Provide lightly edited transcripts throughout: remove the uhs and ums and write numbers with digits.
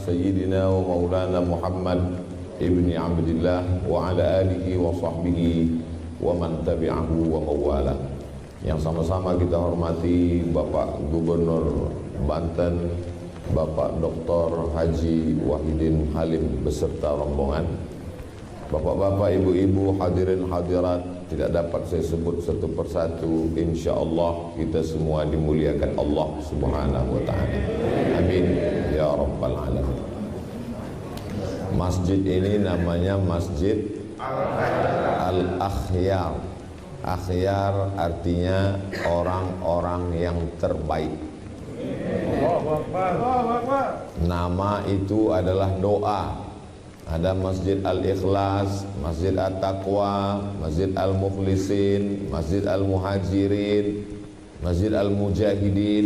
Sayyidina wa maulana Muhammad ibni Abdillah wa ala alihi wa sahbihi wa man tabi'ahu wa mawala. Yang sama-sama kita hormati Bapak Gubernur Banten, Bapak Dr. Haji Wahidin Halim beserta rombongan, Bapak-bapak, ibu-ibu, hadirin hadirat, tidak dapat saya sebut satu persatu. InsyaAllah kita semua dimuliakan Allah Subhanahu wa ta'ala. Amin ya rabbal alamin. Masjid ini namanya Masjid Al-Akhyar. Akhyar artinya orang-orang yang terbaik. Nama itu adalah doa. Ada Masjid Al-Ikhlas, Masjid At-Taqwa, Masjid Al-Mukhlisin, Masjid Al-Muhajirin, Masjid Al-Mujahidin.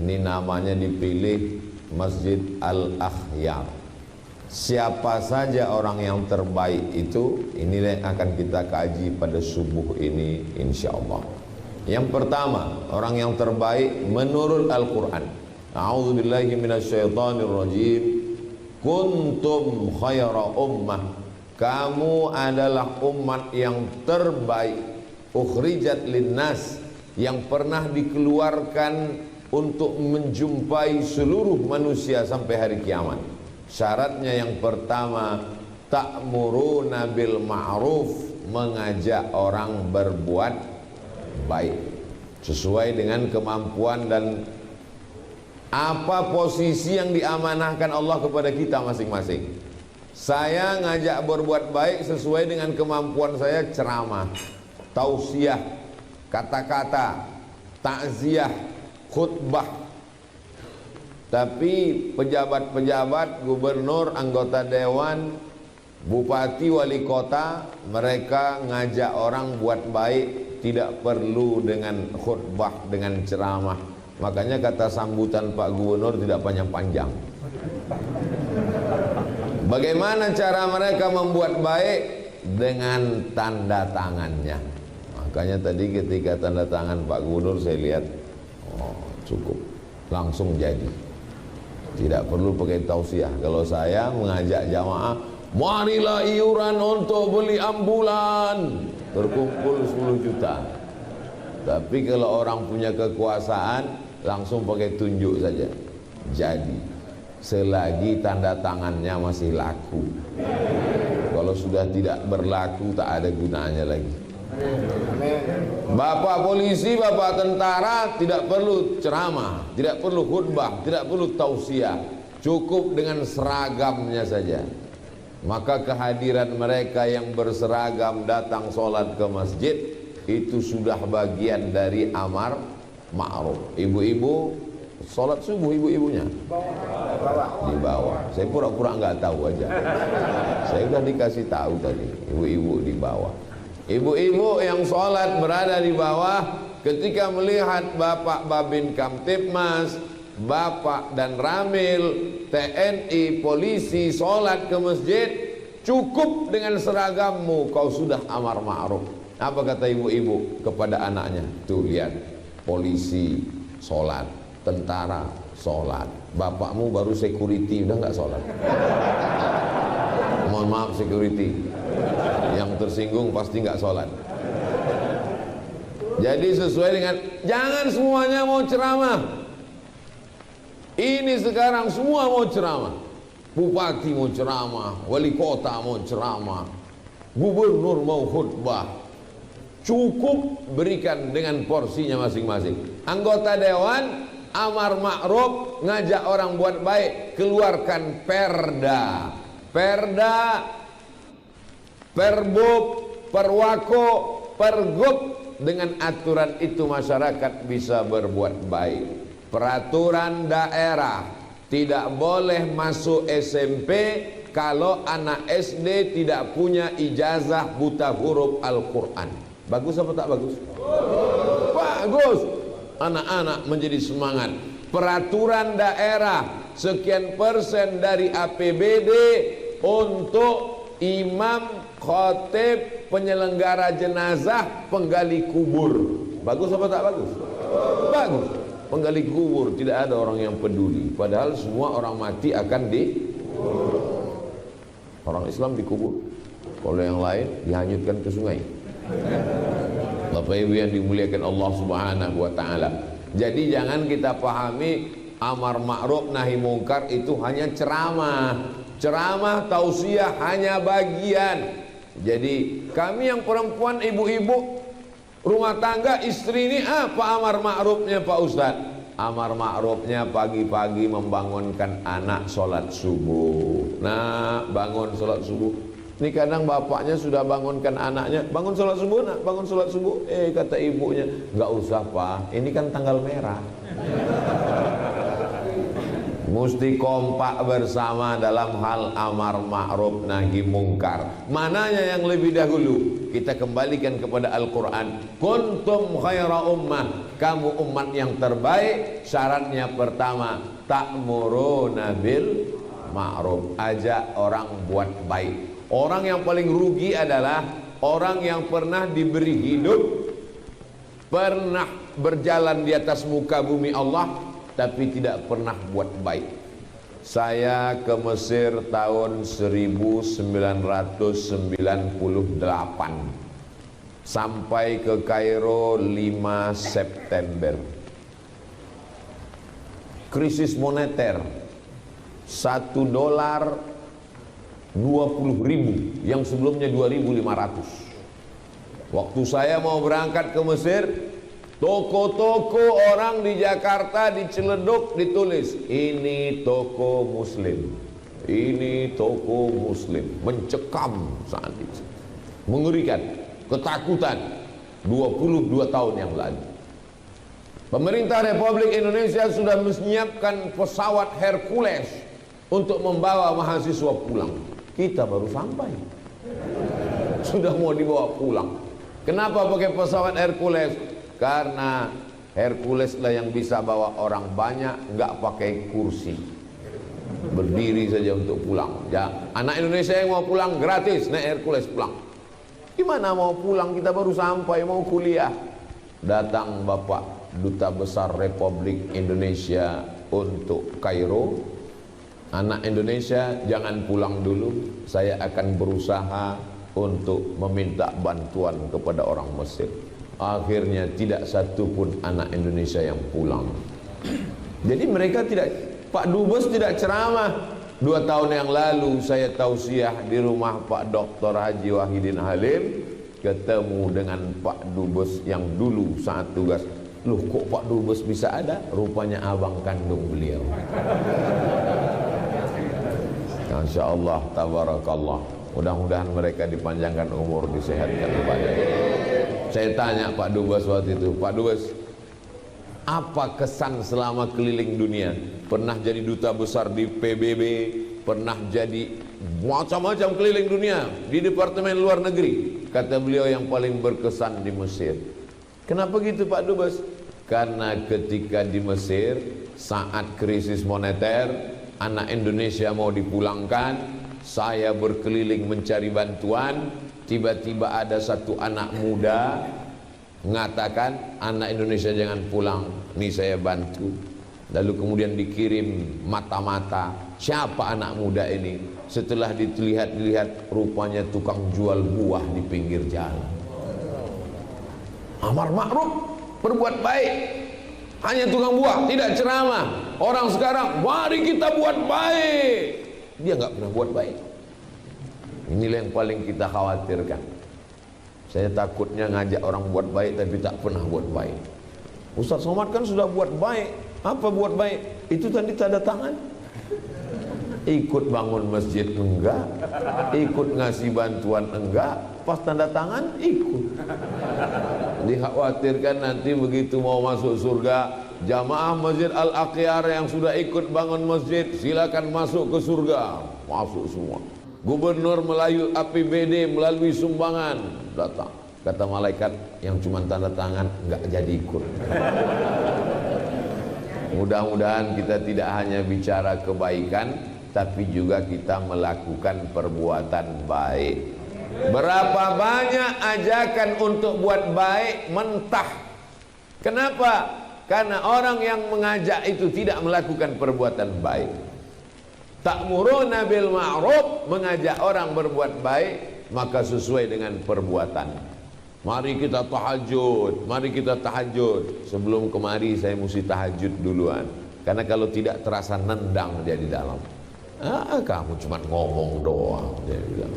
Ini namanya dipilih Masjid Al-Akhyar. Siapa saja orang yang terbaik itu, inilah yang akan kita kaji pada subuh ini insyaallah. Yang pertama, orang yang terbaik menurut Al-Quran. A'udzubillahi minasyaitonirrajim. Kuntum khaira ummah, kamu adalah umat yang terbaik, ukhrijat linnas, yang pernah dikeluarkan untuk menjumpai seluruh manusia sampai hari kiamat. Syaratnya yang pertama, ta'muruna bil ma'ruf, mengajak orang berbuat baik sesuai dengan kemampuan dan apa posisi yang diamanahkan Allah kepada kita masing-masing. Saya ngajak berbuat baik sesuai dengan kemampuan saya, ceramah, tausiah, kata-kata, takziah, khutbah. Tapi pejabat-pejabat, gubernur, anggota dewan, bupati, wali kota, mereka ngajak orang buat baik, tidak perlu dengan khutbah, dengan ceramah. Makanya kata sambutan Pak Gubernur tidak panjang-panjang. Bagaimana cara mereka membuat baik? Dengan tanda tangannya. Makanya tadi ketika tanda tangan Pak Gubernur saya lihat, oh cukup, langsung jadi. Tidak perlu pakai tausiah. Kalau saya mengajak jamaah, marilah iuran untuk beli ambulan, terkumpul 10 juta. Tapi kalau orang punya kekuasaan, langsung pakai tunjuk saja. Jadi selagi tanda tangannya masih laku. Kalau sudah tidak berlaku, tak ada gunanya lagi. Bapak polisi, bapak tentara tidak perlu ceramah, tidak perlu khutbah, tidak perlu tausiah, cukup dengan seragamnya saja. Maka kehadiran mereka yang berseragam datang sholat ke masjid, itu sudah bagian dari amar ma'ruf. Ibu-ibu sholat subuh, ibu-ibunya di bawah. Saya pura-pura nggak tahu aja. Saya udah dikasih tahu tadi, ibu-ibu di bawah. Ibu-ibu yang sholat berada di bawah, ketika melihat Bapak Babin Kamtibmas, Bapak dan Ramil, TNI, polisi sholat ke masjid, cukup dengan seragammu, kau sudah amar ma'ruf. Apa kata ibu-ibu kepada anaknya? Tuh lihat, polisi sholat, tentara sholat, bapakmu baru security udah nggak sholat. Mohon maaf security, yang tersinggung pasti nggak sholat. Jadi sesuai dengan, jangan semuanya mau ceramah. Ini sekarang semua mau ceramah. Bupati mau ceramah, wali kota mau ceramah, gubernur mau khutbah. Cukup berikan dengan porsinya masing-masing. Anggota dewan amar ma'ruf, ngajak orang buat baik, keluarkan perda, perbub, perwako, pergub. Dengan aturan itu masyarakat bisa berbuat baik. Peraturan daerah, tidak boleh masuk SMP kalau anak SD tidak punya ijazah buta huruf Al-Quran. Bagus apa tak bagus? Bagus. Anak-anak menjadi semangat. Peraturan daerah, sekian persen dari APBD untuk imam, khotib, penyelenggara jenazah, penggali kubur. Bagus apa tak bagus? Bagus. Penggali kubur tidak ada orang yang peduli. Padahal semua orang mati akan orang Islam dikubur. Kalau yang lain dihanyutkan ke sungai. Bapak Ibu yang dimuliakan Allah Subhanahu wa taala. Jadi jangan kita pahami amar ma'ruf nahi mungkar itu hanya ceramah. Ceramah tausiah hanya bagian. Jadi kami yang perempuan, ibu-ibu rumah tangga, istri ini apa amar ma'rufnya Pak Ustaz? Amar ma'rufnya pagi-pagi membangunkan anak sholat subuh. Nah, bangun sholat subuh. Ini kadang bapaknya sudah bangunkan anaknya, bangun sholat subuh nak, bangun sholat subuh. Kata ibunya, nggak usah Pak, ini kan tanggal merah. Mesti kompak bersama dalam hal amar ma'ruf nahi mungkar. Mananya yang lebih dahulu? Kita kembalikan kepada Al-Quran. Kuntum khaira ummah, kamu umat yang terbaik. Syaratnya pertama, ta'muruna bil ma'ruf, ajak orang buat baik. Orang yang paling rugi adalah orang yang pernah diberi hidup, pernah berjalan di atas muka bumi Allah, tapi tidak pernah buat baik. Saya ke Mesir tahun 1998 sampai ke Kairo 5 September. Krisis moneter, 1 dolar 20.000 yang sebelumnya 2.500. Waktu saya mau berangkat ke Mesir, toko-toko orang di Jakarta di Ciledug ditulis, ini toko muslim, ini toko muslim. Mencekam saat itu, mengerikan, ketakutan. 22 tahun yang lalu pemerintah Republik Indonesia sudah menyiapkan pesawat Hercules untuk membawa mahasiswa pulang. Kita baru sampai, sudah mau dibawa pulang. Kenapa pakai pesawat Hercules? Karena Hercules lah yang bisa bawa orang banyak, nggak pakai kursi, berdiri saja untuk pulang. Ya, anak Indonesia yang mau pulang gratis naik Hercules pulang. Gimana mau pulang? Kita baru sampai, mau kuliah. Datang Bapak Duta Besar Republik Indonesia untuk Kairo. Anak Indonesia jangan pulang dulu, saya akan berusaha untuk meminta bantuan kepada orang Mesir. Akhirnya tidak satu pun anak Indonesia yang pulang. Jadi mereka tidak, Pak Dubes tidak ceramah. 2 tahun yang lalu saya tausiah di rumah Pak Dr. Haji Wahidin Halim, ketemu dengan Pak Dubes yang dulu saat tugas. Loh, kok Pak Dubes bisa ada? Rupanya abang kandung beliau. Masya Allah, tabarakallah. Mudah-mudahan mereka dipanjangkan umur, disehatkan ibadah. Saya tanya Pak Dubes waktu itu, Pak Dubes, apa kesan selama keliling dunia? Pernah jadi duta besar di PBB, pernah jadi macam-macam keliling dunia di Departemen Luar Negeri. Kata beliau yang paling berkesan di Mesir. Kenapa gitu Pak Dubes? Karena ketika di Mesir saat krisis moneter, anak Indonesia mau dipulangkan, saya berkeliling mencari bantuan. Tiba-tiba ada satu anak muda mengatakan, anak Indonesia jangan pulang, ini saya bantu. Lalu kemudian dikirim mata-mata, siapa anak muda ini? Setelah dilihat-lihat, rupanya tukang jual buah di pinggir jalan. Amar ma'ruf, berbuat baik, hanya tukang buah, tidak ceramah. Orang sekarang, mari kita buat baik, dia nggak pernah buat baik. Inilah yang paling kita khawatirkan. Saya takutnya ngajak orang buat baik tapi tak pernah buat baik. Ustaz Somad kan sudah buat baik. Apa buat baik? Itu tadi tanda tangan. Ikut bangun masjid enggak, ikut ngasih bantuan enggak, pas tanda tangan ikut. Dikhawatirkan nanti begitu mau masuk surga, jamaah Masjid Al-Aqyar yang sudah ikut bangun masjid silakan masuk ke surga. Masuk semua. Gubernur Melayu APBD melalui sumbangan datang. Kata malaikat yang cuma tanda tangan enggak jadi ikut. Mudah-mudahan kita tidak hanya bicara kebaikan, tapi juga kita melakukan perbuatan baik. Berapa banyak ajakan untuk buat baik mentah. Kenapa? Karena orang yang mengajak itu tidak melakukan perbuatan baik. Ta'muruna bil ma'ruf, mengajak orang berbuat baik, maka sesuai dengan perbuatan. Mari kita tahajud, mari kita tahajud. Sebelum kemari saya mesti tahajud duluan. Karena kalau tidak terasa nendang dia di dalam. Kamu cuma ngomong doang, dia bilang.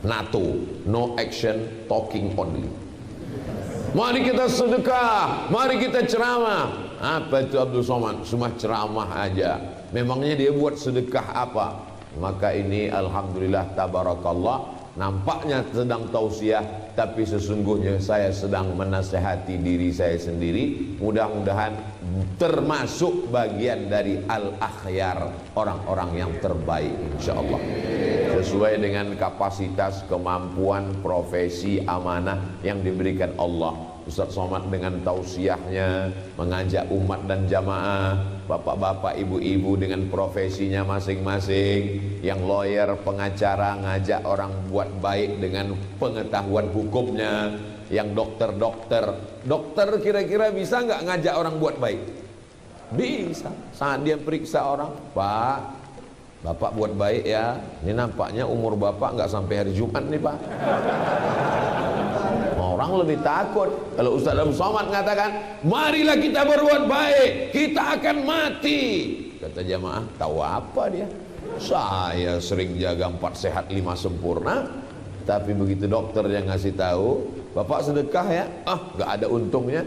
NATO, no action, talking only. Mari kita sedekah, mari kita ceramah. Apa itu Abdul Somad? Cuma ceramah aja. Memangnya dia buat sedekah apa? Maka ini alhamdulillah tabarakallah, nampaknya sedang tausiah, tapi sesungguhnya saya sedang menasehati diri saya sendiri. Mudah-mudahan termasuk bagian dari al-akhyar, orang-orang yang terbaik insyaallah. Sesuai dengan kapasitas, kemampuan, profesi, amanah yang diberikan Allah. Ustaz Somad dengan tausiahnya mengajak umat dan jamaah, bapak-bapak, ibu-ibu dengan profesinya masing-masing, yang lawyer, pengacara ngajak orang buat baik dengan pengetahuan hukumnya, yang dokter kira-kira bisa nggak ngajak orang buat baik? Bisa. Saat dia periksa orang, Pak, Bapak buat baik ya, ini nampaknya umur Bapak nggak sampai hari Jumat nih Pak. Orang lebih takut kalau Ustaz Abdul Somad mengatakan, marilah kita berbuat baik, kita akan mati. Kata jamaah, tahu apa dia? Saya sering jaga 4 sehat 5 sempurna. Tapi begitu dokter yang ngasih tahu, Bapak sedekah ya, nggak ada untungnya.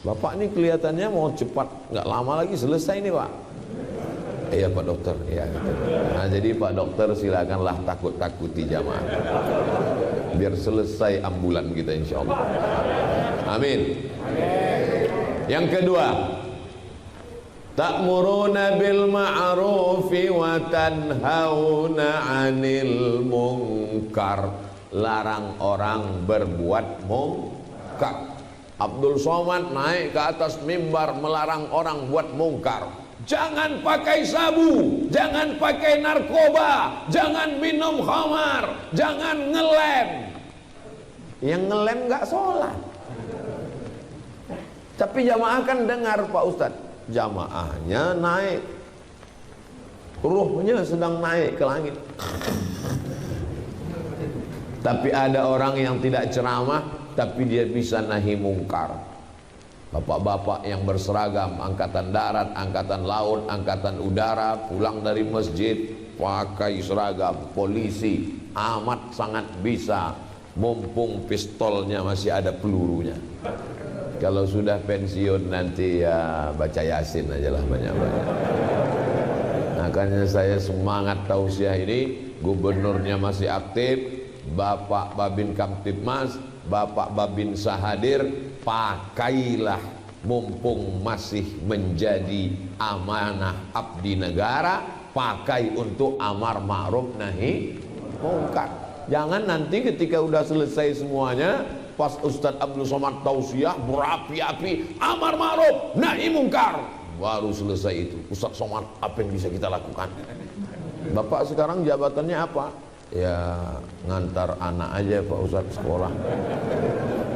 Bapak ini kelihatannya mau cepat, nggak lama lagi selesai nih Pak. Iya Pak Dokter, iya gitu. Nah jadi Pak Dokter silakanlah takut-takuti jamaah, biar selesai ambulan kita insyaallah. Amin. Yang kedua, ta'muruna bil ma'rufi wa tanhauna 'anil munkar. Larang orang berbuat munkar. Abdul Somad naik ke atas mimbar melarang orang buat mungkar. Jangan pakai sabu, jangan pakai narkoba, jangan minum khamar, jangan ngelem. Yang ngelem nggak sholat. Tapi jamaah kan dengar Pak Ustadz, jamaahnya naik, ruhnya sedang naik ke langit. Tapi ada orang yang tidak ceramah, tapi dia bisa nahi mungkar. Bapak-bapak yang berseragam, angkatan darat, angkatan laut, angkatan udara, pulang dari masjid pakai seragam polisi, amat sangat bisa, mumpung pistolnya masih ada pelurunya. Kalau sudah pensiun nanti ya baca Yasin aja lah banyak-banyak. Makanya saya semangat tausiah ini, gubernurnya masih aktif, Bapak Babin Kamtibmas, Bapak Babin Sahadir, pakailah mumpung masih menjadi amanah abdi negara, pakai untuk amar ma'ruf nahi mungkar. Jangan nanti ketika udah selesai semuanya, pas Ustadz Abdul Somad tausiah berapi-api amar ma'ruf nahi mungkar, baru selesai itu. Ustadz Somad, apa yang bisa kita lakukan? Bapak sekarang jabatannya apa? Ya ngantar anak aja Pak Ustadz sekolah.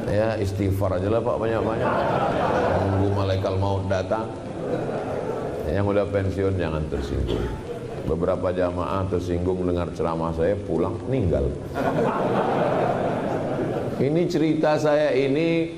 Ya istighfar aja lah Pak, banyak-banyak. Tunggu malaikat maut datang. Yang udah pensiun jangan tersinggung. Beberapa jamaah tersinggung dengar ceramah saya, pulang meninggal. Ini cerita saya ini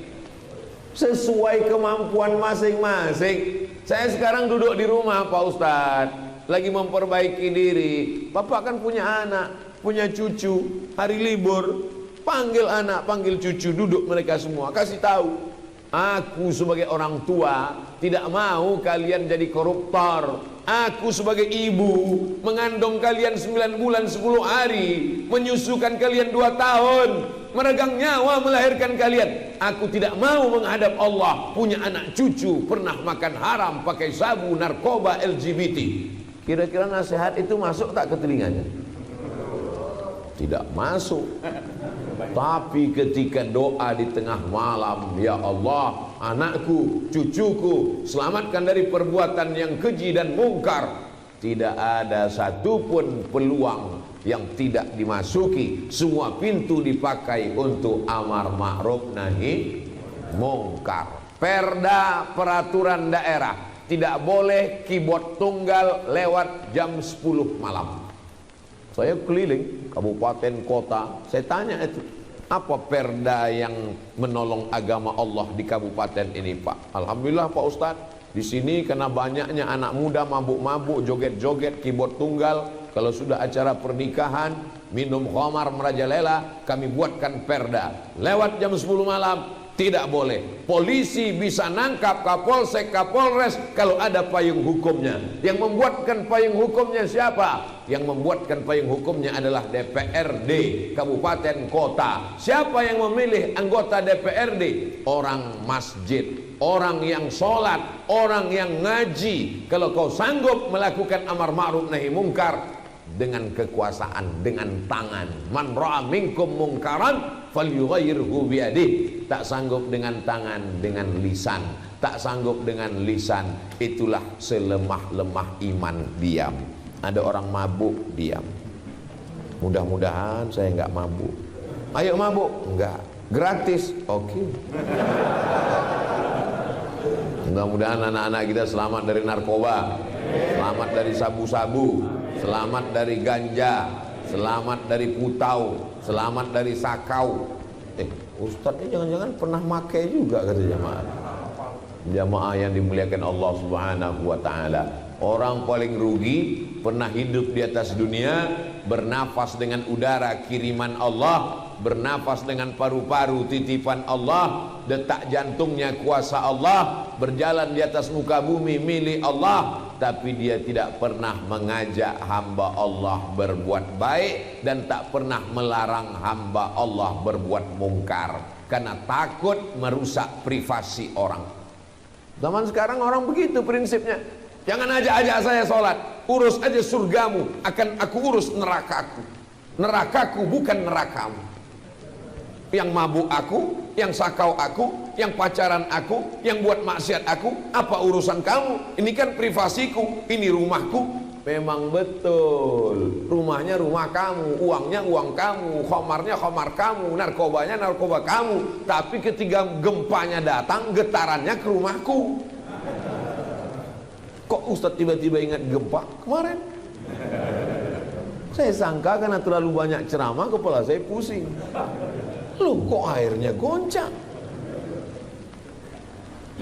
sesuai kemampuan masing-masing. Saya sekarang duduk di rumah Pak Ustadz, lagi memperbaiki diri. Bapak kan punya anak, punya cucu, hari libur. Panggil anak, panggil cucu, duduk mereka semua, kasih tahu, aku sebagai orang tua tidak mau kalian jadi koruptor. Aku sebagai ibu mengandung kalian 9 bulan 10 hari, menyusukan kalian 2 tahun, meregang nyawa melahirkan kalian. Aku tidak mau menghadap Allah punya anak cucu pernah makan haram, pakai sabu, narkoba, LGBT. Kira-kira nasihat itu masuk tak ke telinganya? Tidak masuk. Tapi ketika doa di tengah malam, ya Allah, anakku, cucuku, selamatkan dari perbuatan yang keji dan mungkar, tidak ada satupun peluang yang tidak dimasuki. Semua pintu dipakai untuk amar ma'ruf nahi mungkar. Perda peraturan daerah, tidak boleh keyboard tunggal lewat jam 10 malam. Saya keliling kabupaten kota, saya tanya itu, apa perda yang menolong agama Allah di kabupaten ini, Pak? Alhamdulillah Pak Ustadz, di sini karena banyaknya anak muda mabuk-mabuk, joget-joget, keyboard tunggal, kalau sudah acara pernikahan, minum khamar merajalela, kami buatkan perda. Lewat jam 10 malam, tidak boleh. Polisi bisa nangkap Kapolsek, Kapolres kalau ada payung hukumnya. Yang membuatkan payung hukumnya siapa? Yang membuatkan payung hukumnya adalah DPRD kabupaten kota. Siapa yang memilih anggota DPRD? Orang masjid, orang yang sholat, orang yang ngaji. Kalau kau sanggup melakukan amar ma'ruf nahi mungkar dengan kekuasaan, dengan tangan. Man ra'a minkum mungkaran falyughayyirhu biyadihi. Tak sanggup dengan tangan, dengan lisan. Tak sanggup dengan lisan, itulah selemah-lemah iman, diam. Ada orang mabuk, diam. Mudah-mudahan saya enggak mabuk. Ayo mabuk? Enggak. Gratis? Oke. Mudah-mudahan anak-anak kita selamat dari narkoba, selamat dari sabu-sabu, selamat dari ganja, selamat dari putau, selamat dari sakau. Ustadz ini jangan-jangan pernah makai juga, kata jamaah. Jamaah yang dimuliakan Allah Subhanahu wa ta'ala. Orang paling rugi pernah hidup di atas dunia, bernafas dengan udara kiriman Allah, bernafas dengan paru-paru titipan Allah, detak jantungnya kuasa Allah, berjalan di atas muka bumi milik Allah, tapi dia tidak pernah mengajak hamba Allah berbuat baik dan tak pernah melarang hamba Allah berbuat mungkar karena takut merusak privasi orang. Zaman sekarang orang begitu prinsipnya. Jangan ajak-ajak saya sholat, urus aja surgamu, akan aku urus nerakaku. Nerakaku bukan nerakamu. Yang mabuk aku, yang sakau aku, yang pacaran aku, yang buat maksiat aku, apa urusan kamu? Ini kan privasiku, ini rumahku. Memang betul, rumahnya rumah kamu, uangnya uang kamu, khomarnya khomar kamu, narkobanya narkoba kamu. Tapi ketika gempanya datang, getarannya ke rumahku. Kok Ustadz tiba-tiba ingat gempa kemarin? Saya sangka karena terlalu banyak ceramah, kepala saya pusing. Loh, kok airnya goncang?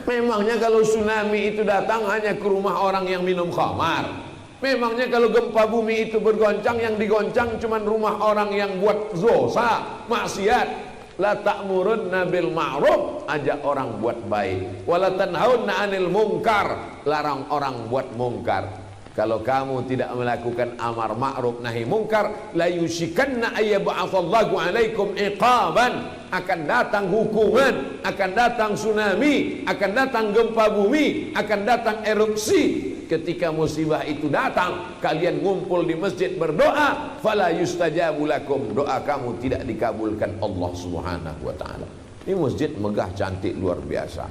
Memangnya kalau tsunami itu datang hanya ke rumah orang yang minum khamar? Memangnya kalau gempa bumi itu bergoncang, yang digoncang cuma rumah orang yang buat dosa, maksiat? La ta'murunna bil ma'ruf, ajak orang buat baik. Wala tanhauna 'anil munkar, larang orang buat mungkar. Kalau kamu tidak melakukan amar ma'ruf nahi mungkar, la yushikanna ayyab'atsallahu 'alaikum iqaban, akan datang hukuman, akan datang tsunami, akan datang gempa bumi, akan datang erupsi. Ketika musibah itu datang, kalian ngumpul di masjid berdoa, fala yustajabu lakum, doa kamu tidak dikabulkan Allah Subhanahu wa ta'ala. Ini masjid megah, cantik, luar biasa.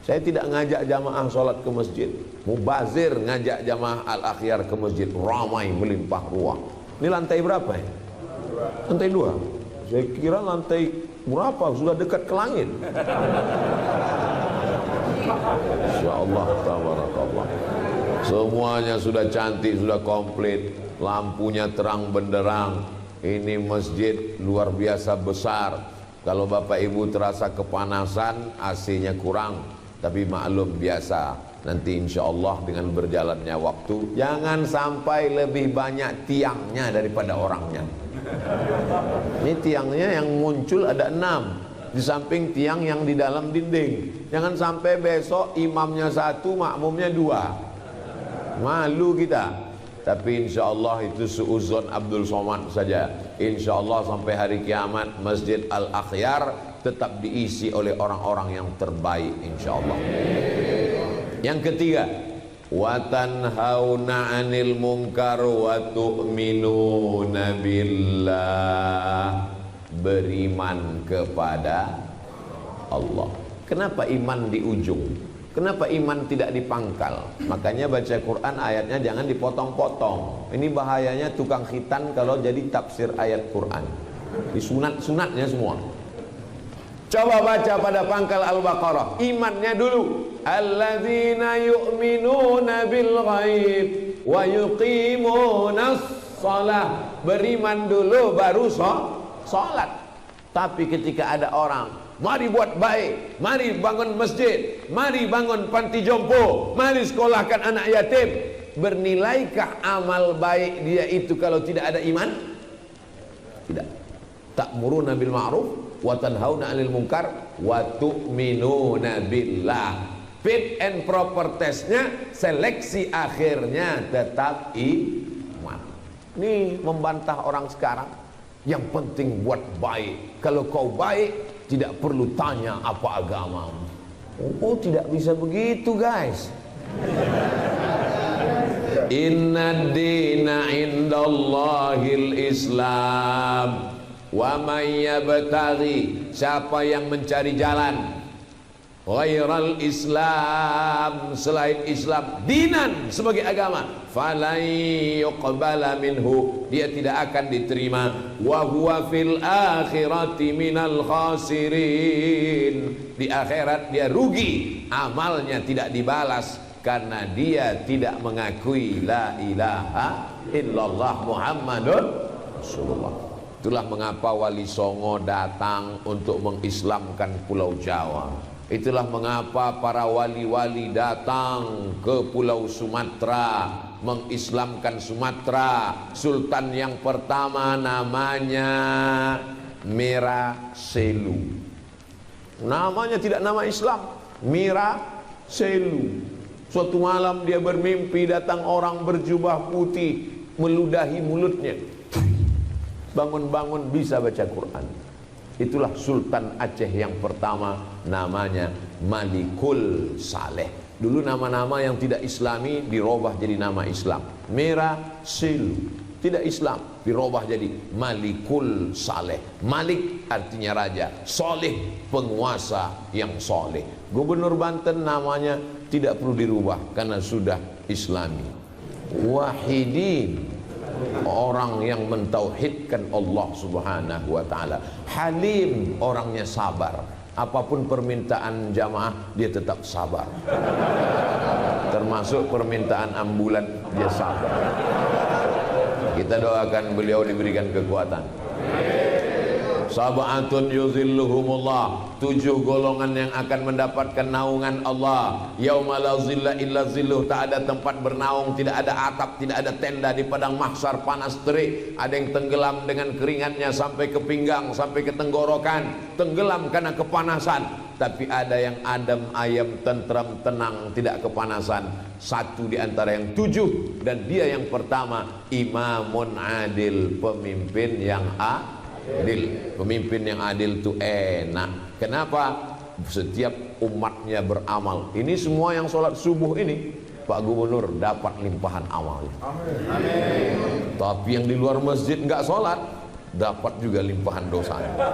Saya tidak ngajak jamaah sholat ke masjid, mubazir ngajak jamaah al-akhyar ke masjid, ramai melimpah ruah. Ini lantai berapa ya? Lantai 2. Saya kira lantai berapa, sudah dekat ke langit. Insyaallah, tabarakallah. Semuanya sudah cantik, sudah komplit, lampunya terang benderang. Ini masjid luar biasa besar. Kalau Bapak Ibu terasa kepanasan, AC-nya kurang, tapi maklum biasa. Nanti insya Allah dengan berjalannya waktu, jangan sampai lebih banyak tiangnya daripada orangnya. Ini tiangnya yang muncul ada 6, di samping tiang yang di dalam dinding. Jangan sampai besok imamnya 1, makmumnya 2. Malu kita. Tapi insya Allah itu suuzon Abdul Somad saja. Insya Allah sampai hari kiamat Masjid Al-Akhyar tetap diisi oleh orang-orang yang terbaik insya Allah. Yang ketiga, wa tanhauna 'anil munkar wa tu'minuna billah, beriman kepada Allah. Kenapa iman di ujung? Kenapa iman tidak dipangkal? Makanya baca Quran ayatnya jangan dipotong-potong. Ini bahayanya tukang khitan kalau jadi tafsir ayat Quran. Disunat-sunatnya semua. Coba baca pada pangkal Al-Baqarah, imannya dulu. Alladzina yu'minuna bil ghaib wa yuqimunas shalah. Beriman dulu baru salat. Tapi ketika ada orang, mari buat baik, mari bangun masjid, mari bangun panti jompo, mari sekolahkan anak yatim, bernilaikah amal baik dia itu kalau tidak ada iman? Tidak. Ta'muruna bil ma'ruf wa tanhauna 'anil munkar wa tu'minuna billah. Fit and proper testnya, seleksi akhirnya tetap iman. Ini membantah orang sekarang. Yang penting buat baik. Kalau kau baik, tidak perlu tanya apa agamamu. Oh, tidak bisa begitu, guys. Inna dina indallahil Islam. Wa may yabtaghi, siapa yang mencari jalan ghairal Islam, selain Islam, dinan sebagai agama, falan yuqbala minhu, dia tidak akan diterima, wa huwa fil akhirati minal khasirin, di akhirat dia rugi, amalnya tidak dibalas karena dia tidak mengakui la ilaha illallah Muhammadun Rasulullah. Itulah mengapa Wali Songo datang untuk mengislamkan Pulau Jawa. Itulah mengapa para wali-wali datang ke Pulau Sumatera mengislamkan Sumatera. Sultan yang pertama namanya Mira Selu. Namanya tidak nama Islam, Mira Selu. Suatu malam dia bermimpi datang orang berjubah putih meludahi mulutnya. Bangun-bangun bisa baca Quran. Itulah Sultan Aceh yang pertama, namanya Malikul Saleh. Dulu nama-nama yang tidak Islami dirubah jadi nama Islam. Mira Selu, tidak Islam, dirubah jadi Malikul Saleh. Malik artinya raja, Saleh penguasa yang soleh. Gubernur Banten namanya tidak perlu dirubah karena sudah Islami. Wahidin, orang yang mentauhidkan Allah Subhanahu wa taala. Halim, orangnya sabar. Apapun permintaan jamaah dia tetap sabar. Termasuk permintaan ambulan dia sabar. Kita doakan beliau diberikan kekuatan. Sab'atun yuzilluhumullah, 7 golongan yang akan mendapatkan naungan Allah. Yauma la zilla illa zilluh, tak ada tempat bernaung, tidak ada atap, tidak ada tenda di padang mahsyar, panas terik. Ada yang tenggelam dengan keringatnya sampai ke pinggang, sampai ke tenggorokan, tenggelam karena kepanasan. Tapi ada yang adem ayem, tentram, tenang, tidak kepanasan. Satu di antara yang 7, dan dia yang pertama, imamun adil, pemimpin yang adil. Pemimpin yang adil itu enak. Kenapa? Setiap umatnya beramal. Ini semua yang sholat subuh ini, Pak Gubernur dapat limpahan amalnya. Amin. Tapi yang di luar masjid nggak sholat, dapat juga limpahan dosanya.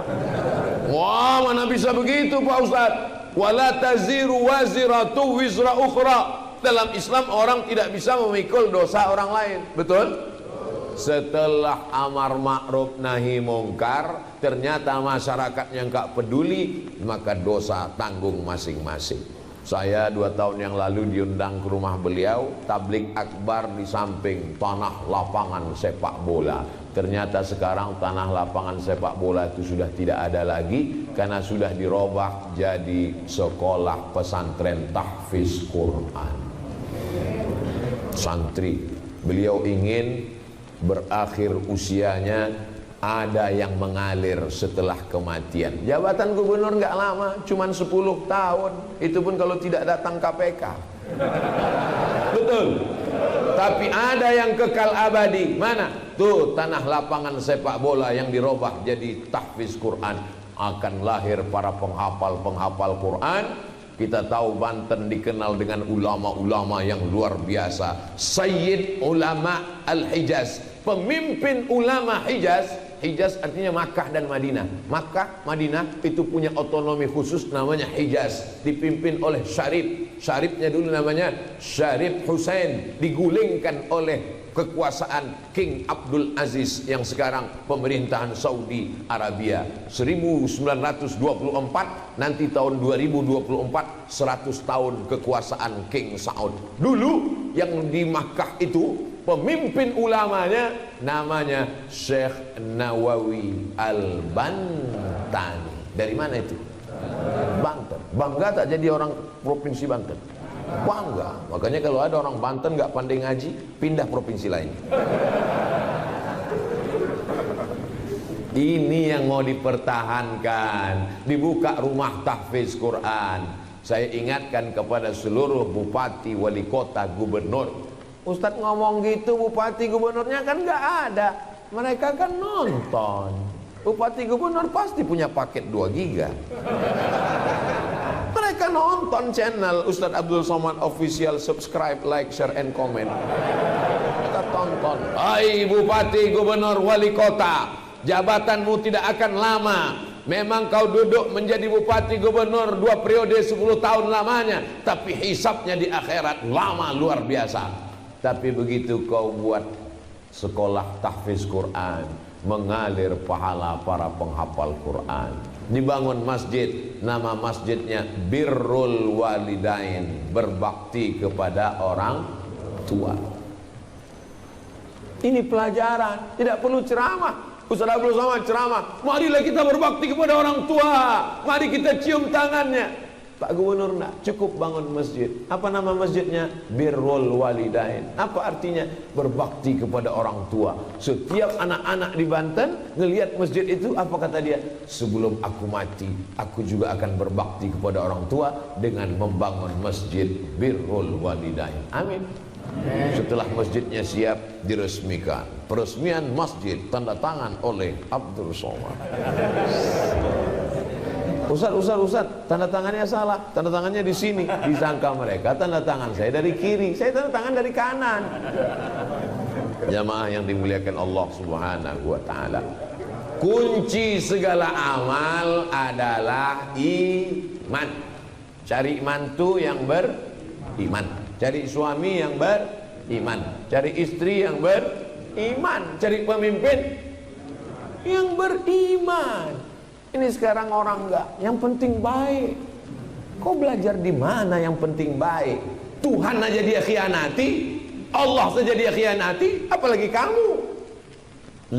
Wah, mana bisa begitu Pak Ustadz? Wala taziru waziratu wizra ukhra. Dalam Islam orang tidak bisa memikul dosa orang lain. Betul? Setelah amar ma'ruf nahi mungkar, ternyata masyarakat yang gak peduli, maka dosa tanggung masing-masing. Saya 2 tahun yang lalu diundang ke rumah beliau, tablik akbar di samping tanah lapangan sepak bola. Ternyata sekarang tanah lapangan sepak bola itu sudah tidak ada lagi, karena sudah dirubah jadi sekolah pesantren tahfiz Quran. Santri, beliau ingin berakhir usianya, ada yang mengalir setelah kematian. Jabatan gubernur nggak lama, cuman 10 tahun. Itu pun kalau tidak datang KPK. Betul. Tapi ada yang kekal abadi. Mana? Tuh tanah lapangan sepak bola yang dirubah jadi tahfiz Quran. Akan lahir para penghafal Quran. Kita tahu Banten dikenal dengan ulama-ulama yang luar biasa. Sayyid ulama al-Hijaz, pemimpin ulama Hijaz. Hijaz artinya Makkah dan Madinah. Makkah, Madinah itu punya otonomi khusus namanya Hijaz, dipimpin oleh Syarif. Syarifnya dulu namanya Syarif Hussein, digulingkan oleh kekuasaan King Abdul Aziz yang sekarang pemerintahan Saudi Arabia. 1924, nanti tahun 2024 100 tahun kekuasaan King Saud. Dulu yang di Makkah itu pemimpin ulamanya namanya Syekh Nawawi Al-Bantani. Dari mana itu? Banten. Bangga tak jadi orang provinsi Banten? Bangga. Makanya kalau ada orang Banten nggak pandai ngaji, pindah provinsi lain. Ini yang mau dipertahankan. Dibuka rumah tahfiz Quran. Saya ingatkan kepada seluruh bupati, wali kota, gubernur. Ustadz ngomong gitu, bupati gubernurnya kan nggak ada. Mereka kan nonton. Bupati gubernur pasti punya paket 2 giga. Mereka nonton channel Ustadz Abdul Somad Official, subscribe, like, share, and comment. Kita tonton. Hai bupati, gubernur, wali kota, jabatanmu tidak akan lama. Memang kau duduk menjadi bupati gubernur 2 periode 10 tahun lamanya, tapi hisapnya di akhirat lama luar biasa. Tapi begitu kau buat sekolah tahfiz Quran, mengalir pahala para penghafal Quran, dibangun masjid, nama masjidnya Birrul Walidain, berbakti kepada orang tua. Ini pelajaran, tidak perlu ceramah. Ustaz Abdul Somad ceramah, marilah kita berbakti kepada orang tua, mari kita cium tangannya. Pak Gubernur enggak, cukup bangun masjid. Apa nama masjidnya? Birrul Walidain. Apa artinya? Berbakti kepada orang tua. Setiap anak-anak di Banten ngelihat masjid itu, apa kata dia? Sebelum aku mati, aku juga akan berbakti kepada orang tua dengan membangun masjid Birrul Walidain. Amin. Setelah masjidnya siap, diresmikan. Peresmian masjid tanda tangan oleh Abdul Somad. Ustaz, tanda tangannya salah. Tanda tangannya di sini. Disangka mereka tanda tangan saya dari kiri, saya tanda tangan dari kanan. Jamaah yang dimuliakan Allah Subhanahu wa taala. Kunci segala amal adalah iman. Cari mantu yang beriman, cari suami yang beriman, cari istri yang beriman, cari pemimpin yang beriman. Ini sekarang orang enggak, yang penting baik. Kau belajar di mana yang penting baik? Tuhan aja dia khianati, Allah saja dia khianati, apalagi kamu.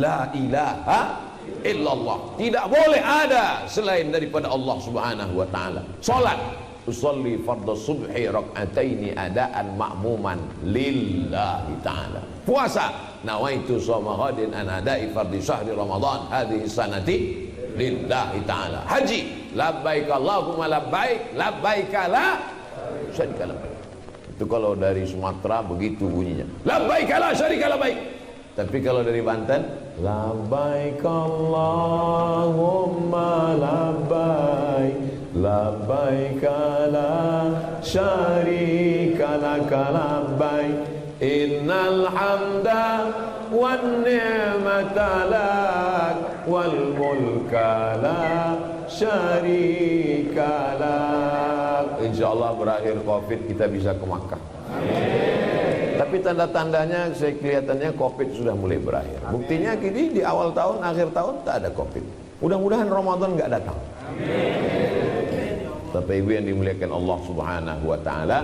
La ilaha illallah. Tidak boleh ada selain daripada Allah Subhanahu wa taala. Salat, usolli fardhu subhi rak'ataini adaan ma'muman lillahi ta'ala. Puasa, nawaitu shoma ghadin an ada'i fardhi syahri ramadan hadhihi sanati lillahi ta'ala. Haji, labbaik Allahumma labbaik, labbaik la syarika lak. Itu kalau dari Sumatera begitu bunyinya, labbaik la syarika labbaik. Tapi kalau dari Banten, labbaik Allahumma labbaik, labbaik la syarika lak labbaik, innal hamda wan ni'mata lak wal mulka la syarika lak. Insyaallah berakhir Covid kita bisa ke Makkah. Tapi tanda-tandanya saya kelihatannya Covid sudah mulai berakhir. Buktinya kini di awal tahun, akhir tahun tak ada Covid. Mudah-mudahan Ramadan nggak datang. Bapak Ibu yang dimuliakan Allah Subhanahu wa taala,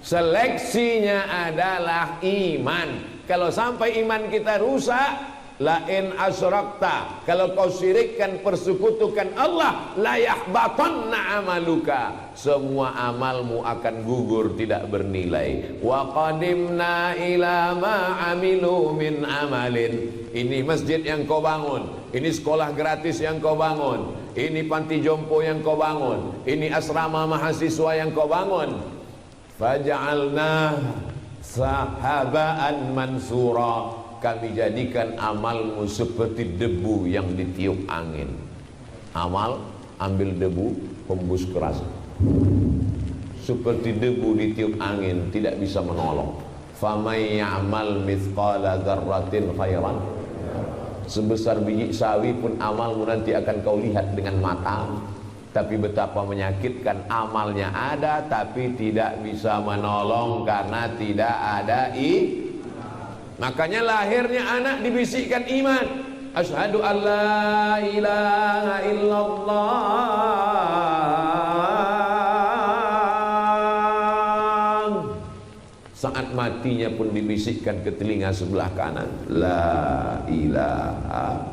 seleksinya adalah iman. Kalau sampai iman kita rusak, la in asyrakta, kalau kau syirikkan, persekutukan Allah, la yahbatanna amaluka, semua amalmu akan gugur, tidak bernilai. Wa qadimna ila ma amilu min amalin. Ini masjid yang kau bangun, ini sekolah gratis yang kau bangun, ini panti jompo yang kau bangun, ini asrama mahasiswa yang kau bangun. Faja'alna sahabaan mansura, kami jadikan amalmu seperti debu yang ditiup angin. Amal, ambil debu, hembus keras, seperti debu ditiup angin, tidak bisa menolong. Famay ya'mal mithqala dzarratin khairan, sebesar biji sawi pun amalmu nanti akan kau lihat dengan mata. Tapi betapa menyakitkan, amalnya ada tapi tidak bisa menolong karena tidak ada Makanya lahirnya anak dibisikkan iman. Asyhadu an la ilaha illallah. Saat matinya pun dibisikkan ke telinga sebelah kanan, la ilaha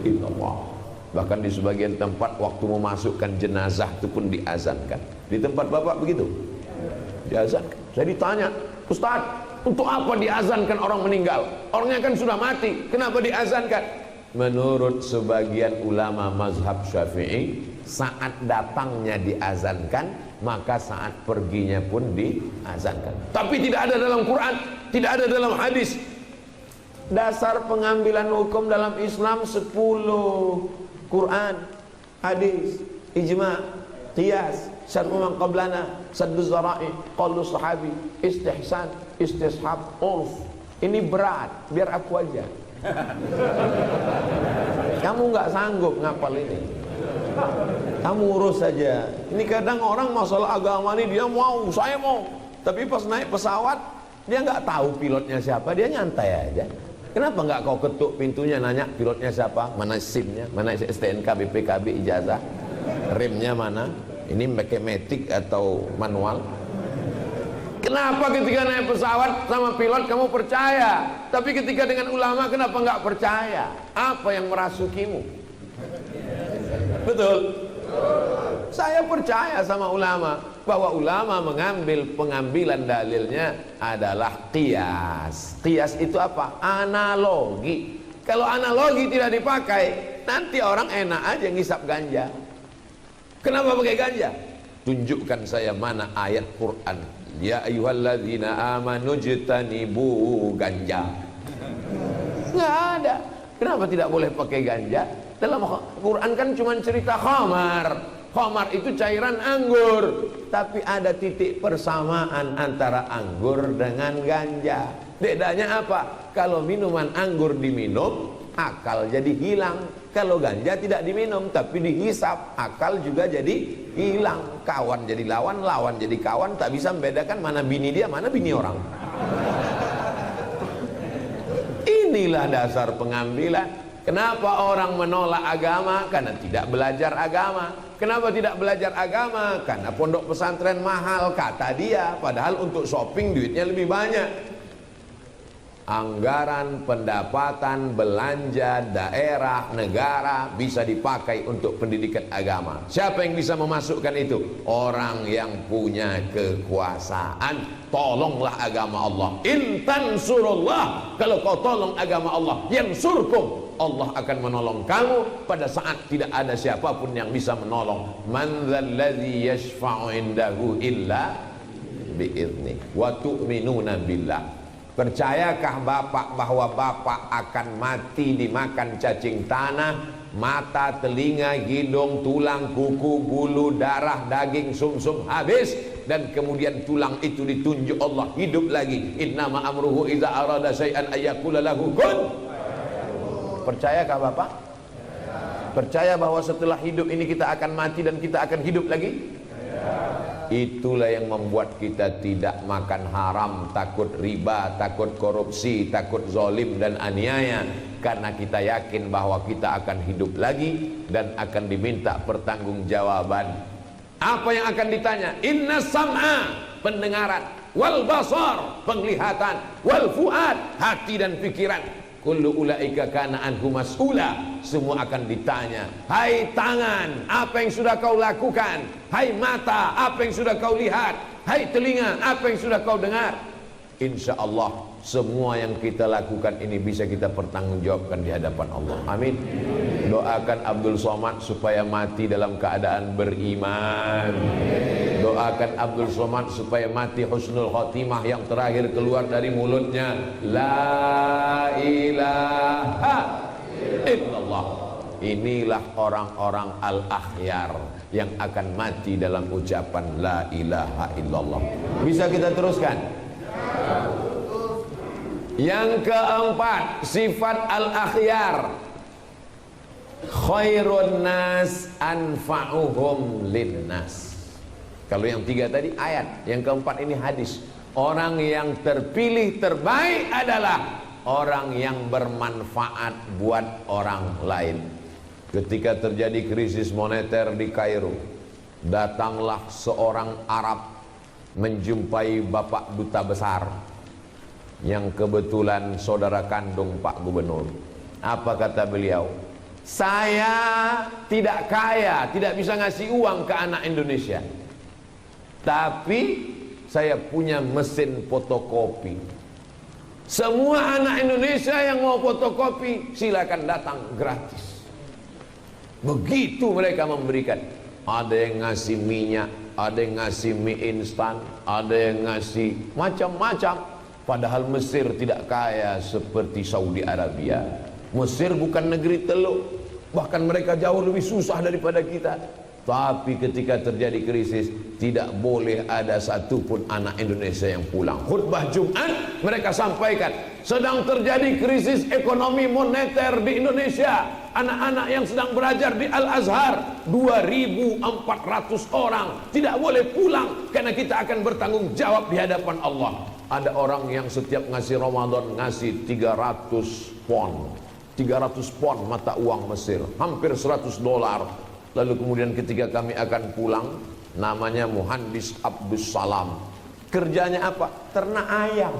illallah. Bahkan di sebagian tempat waktu memasukkan jenazah itu pun diazankan. Di tempat Bapak begitu? Diazankan. Saya ditanya, Ustaz, untuk apa diazankan orang meninggal? Orangnya kan sudah mati, kenapa diazankan? Menurut sebagian ulama mazhab Syafi'i, saat datangnya diazankan, maka saat perginya pun diazankan. Tapi tidak ada dalam Quran, tidak ada dalam hadis. Dasar pengambilan hukum dalam Islam 10: Quran, hadis, ijma', qiyas, syar'u man qablana, saddu zara'i, qaulu sahabi, istihsan, istishab, urf. Ini berat, biar aku aja. Kamu nggak sanggup ngapal ini. Kamu urus saja. Ini kadang orang masalah agama ini dia mau, saya mau. Tapi pas naik pesawat dia nggak tahu pilotnya siapa, dia nyantai aja. Kenapa nggak kau ketuk pintunya, nanya pilotnya siapa, mana SIM-nya, mana STNK, BPKB, ijazah, remnya mana, ini mekanik atau manual? Kenapa ketika naik pesawat sama pilot kamu percaya, tapi ketika dengan ulama kenapa nggak percaya? Apa yang merasukimu? Betul? Saya percaya sama ulama, bahwa ulama mengambil pengambilan dalilnya adalah qiyas. Qiyas itu apa? Analogi. Kalau analogi tidak dipakai, nanti orang enak aja ngisap ganja. Kenapa pakai ganja? Tunjukkan saya mana ayat Quran, ya ayyuhalladzina amanu jtanibu ganja. Nggak ada. Kenapa tidak boleh pakai ganja? Dalam Quran kan cuma cerita khamar. Khamar itu cairan anggur, tapi ada titik persamaan antara anggur dengan ganja. Bedanya apa? Kalau minuman anggur diminum, akal jadi hilang. Kalau ganja tidak diminum, tapi dihisap, akal juga jadi hilang. Kawan jadi lawan, lawan jadi kawan, tak bisa membedakan mana bini dia, mana bini orang. Inilah dasar pengambilan. Kenapa orang menolak agama? Karena tidak belajar agama. Kenapa tidak belajar agama? Karena pondok pesantren mahal, kata dia. Padahal untuk shopping duitnya lebih banyak. Anggaran pendapatan belanja daerah, negara bisa dipakai untuk pendidikan agama. Siapa yang bisa memasukkan itu? Orang yang punya kekuasaan. Tolonglah agama Allah. In tansurullah, kalau kau tolong agama Allah, yansurkum, Allah akan menolong kamu pada saat tidak ada siapapun yang bisa menolong. Man dzalladzi yashfa'u indahu illa bi'idznih wa tu'minuna billah. Percayakah Bapak bahwa Bapak akan mati dimakan cacing tanah, mata, telinga, hidung, tulang, kuku, bulu, darah, daging, sumsum habis, dan kemudian tulang itu ditunjuk Allah hidup lagi. Innama amruhu idza arada syai'an ayyaqula lahu kun. Percayakah Bapak? Percaya bahwa setelah hidup ini kita akan mati dan kita akan hidup lagi? Itulah yang membuat kita tidak makan haram, takut riba, takut korupsi, takut zalim dan aniaya. Karena kita yakin bahwa kita akan hidup lagi dan akan diminta pertanggungjawaban. Apa yang akan ditanya? Inna sam'a, pendengaran, wal basar, penglihatan, wal fuad, hati dan pikiran. Kullu ulaika kana anhu mas'ula, semua akan ditanya. Hai tangan, apa yang sudah kau lakukan? Hai mata, apa yang sudah kau lihat? Hai telinga, apa yang sudah kau dengar? Insya Allah semua yang kita lakukan ini bisa kita pertanggungjawabkan di hadapan Allah. Amin. Doakan Abdul Somad supaya mati dalam keadaan beriman. Doakan Abdul Somad supaya mati husnul khotimah, yang terakhir keluar dari mulutnya la ilaha illallah. Inilah orang-orang al-akhyar yang akan mati dalam ucapan la ilaha illallah. Bisa kita teruskan? Yang keempat, sifat al-akhyar, khairun nas anfa'uhum linnas. Kalau yang tiga tadi ayat, yang keempat ini hadis. Orang yang terpilih terbaik adalah orang yang bermanfaat buat orang lain. Ketika terjadi krisis moneter di Kairo, datanglah seorang Arab menjumpai Bapak Duta Besar yang kebetulan saudara kandung Pak Gubernur. Apa kata beliau? Saya tidak kaya, tidak bisa ngasih uang ke anak Indonesia, tapi saya punya mesin fotokopi. Semua anak Indonesia yang mau fotokopi silakan datang gratis. Begitu mereka memberikan. Ada yang ngasih minyak, ada yang ngasih mie instan, ada yang ngasih macam-macam. Padahal Mesir tidak kaya seperti Saudi Arabia. Mesir bukan negeri teluk, bahkan mereka jauh lebih susah daripada kita. Tapi ketika terjadi krisis, tidak boleh ada satupun anak Indonesia yang pulang. Khutbah Jumat mereka sampaikan, sedang terjadi krisis ekonomi moneter di Indonesia. Anak-anak yang sedang belajar di Al-Azhar 2.400 orang tidak boleh pulang, karena kita akan bertanggung jawab di hadapan Allah. Ada orang yang setiap ngasih Ramadan ngasih 300 pon 300 pon mata uang Mesir, hampir 100 dolar. Lalu kemudian ketika kami akan pulang, namanya Muhandis Abdus Salam. Kerjanya apa? Ternak ayam.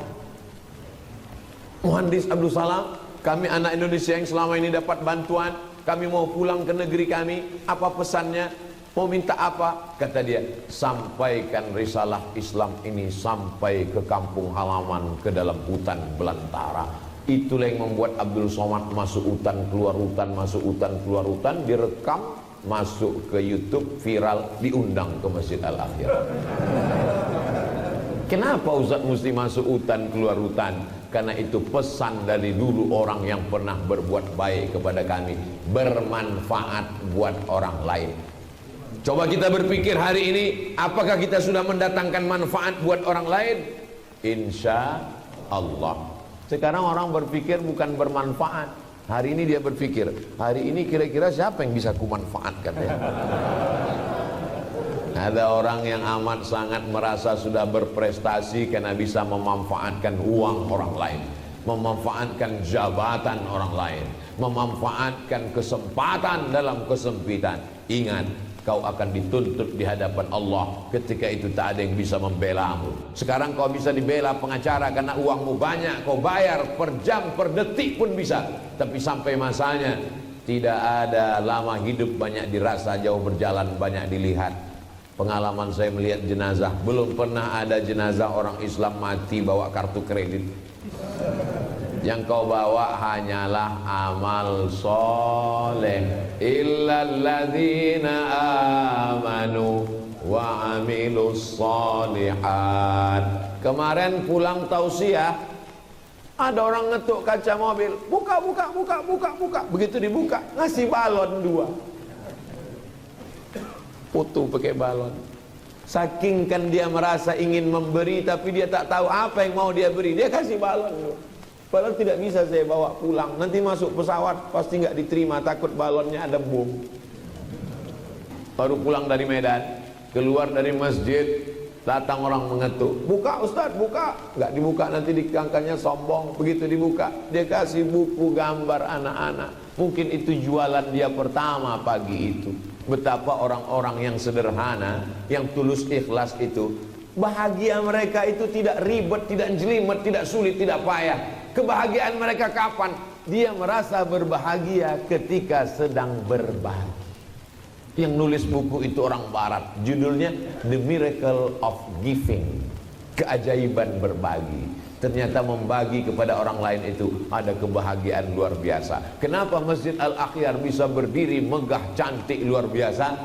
Muhandis Abdus Salam, kami anak Indonesia yang selama ini dapat bantuan, kami mau pulang ke negeri kami, apa pesannya? Mau minta apa? Kata dia, sampaikan risalah Islam ini sampai ke kampung halaman, ke dalam hutan belantara. Itulah yang membuat Abdul Somad masuk hutan, keluar hutan, masuk hutan, keluar hutan, direkam, masuk ke YouTube, viral, diundang ke Masjid Al-Akhir. Kenapa Ustaz mesti masuk hutan, keluar hutan? Karena itu pesan dari dulu orang yang pernah berbuat baik kepada kami, bermanfaat buat orang lain. Coba kita berpikir hari ini, apakah kita sudah mendatangkan manfaat buat orang lain? Insya Allah. Sekarang orang berpikir bukan bermanfaat. Hari ini dia berpikir, hari ini kira-kira siapa yang bisa kumanfaatkan ya? Ada orang yang amat sangat merasa sudah berprestasi karena bisa memanfaatkan uang orang lain, memanfaatkan jabatan orang lain, memanfaatkan kesempatan dalam kesempitan. Ingat, kau akan dituntut di hadapan Allah. Ketika itu tak ada yang bisa membelamu. Sekarang kau bisa dibela pengacara karena uangmu banyak, kau bayar per jam, per detik pun bisa. Tapi sampai masanya, tidak ada lama hidup banyak dirasa, jauh berjalan banyak dilihat. Pengalaman saya melihat jenazah, belum pernah ada jenazah orang Islam mati bawa kartu kredit. Yang kau bawa hanyalah amal soleh. Illalladzina amanu wa amilus solihat. Kemarin pulang tausiah, ada orang ngetuk kaca mobil, buka. Begitu dibuka, ngasih balon 2. Foto pakai balon. Saking kan dia merasa ingin memberi, tapi dia tak tahu apa yang mau dia beri, dia kasih balon 2. Padahal tidak bisa saya bawa pulang. Nanti masuk pesawat pasti nggak diterima, takut balonnya ada bom. Baru pulang dari Medan, keluar dari masjid, datang orang mengetuk, buka Ustaz, buka. Nggak dibuka, nanti dikangkannya sombong. Begitu dibuka, dia kasih buku gambar anak-anak. Mungkin itu jualan dia pertama pagi itu. Betapa orang-orang yang sederhana, yang tulus ikhlas itu, bahagia mereka itu tidak ribet, tidak jelimet, tidak sulit, tidak payah. Kebahagiaan mereka kapan? Dia merasa berbahagia ketika sedang berbagi. Yang nulis buku itu orang barat, judulnya The Miracle of Giving, keajaiban berbagi. Ternyata membagi kepada orang lain itu ada kebahagiaan luar biasa. Kenapa Masjid Al-Akhyar bisa berdiri megah cantik luar biasa?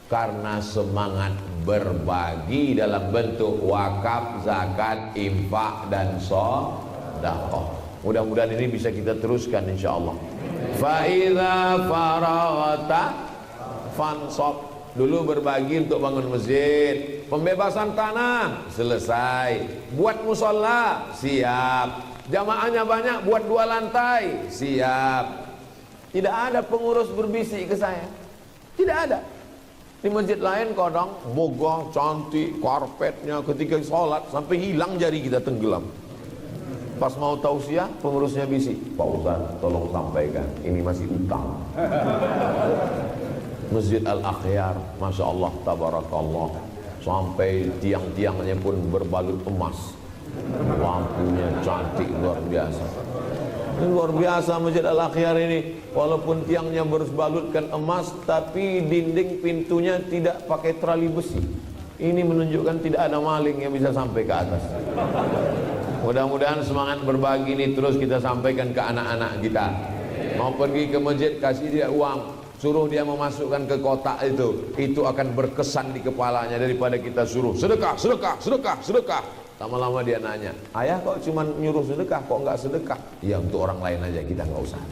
Karena semangat berbagi dalam bentuk wakaf, zakat, infak, dan sedekah. Mudah-mudahan ini bisa kita teruskan insyaallah. Fa idza faraghta fansab. Dulu berbagi untuk bangun masjid, pembebasan tanah selesai, buat musola siap, jamaahnya banyak, buat 2 lantai siap. Tidak ada pengurus berbisik ke saya, tidak ada. Di masjid lain kadang mogah, cantik, karpetnya, ketika sholat sampai hilang jari kita tenggelam. Pas mau tausiah, pengurusnya bisik, Pak Ustaz tolong sampaikan, ini masih utang. Masjid Al-Akhyar, Masya Allah, Tabarakallah, sampai tiang-tiangnya pun berbalut emas, lampunya cantik luar biasa. Ini luar biasa Masjid Al-Akhyar ini. Walaupun tiangnya berbalutkan emas, tapi dinding pintunya tidak pakai trali besi. Ini menunjukkan tidak ada maling yang bisa sampai ke atas. Mudah-mudahan semangat berbagi ini terus kita sampaikan ke anak-anak kita. Mau pergi ke masjid, kasih dia uang, suruh dia memasukkan ke kotak itu akan berkesan di kepalanya daripada kita suruh sedekah, sedekah, sedekah, sedekah. Lama-lama dia nanya, ayah kok cuma nyuruh sedekah, kok nggak sedekah? Ya untuk orang lain aja, kita nggak usah.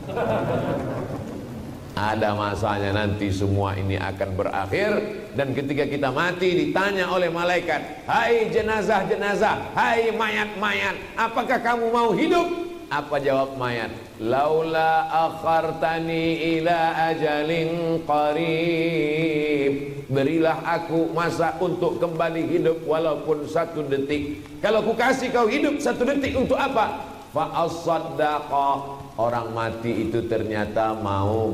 Ada masanya nanti semua ini akan berakhir, dan ketika kita mati ditanya oleh malaikat, hai jenazah-jenazah, hai mayat-mayat, apakah kamu mau hidup? Apa jawab mayat? Laula akhartani ila ajalin qarib. Berilah aku masa untuk kembali hidup walaupun 1 detik. Kalau ku kasih kau hidup 1 detik untuk apa? Fa as-saddaqa. Orang mati itu ternyata mau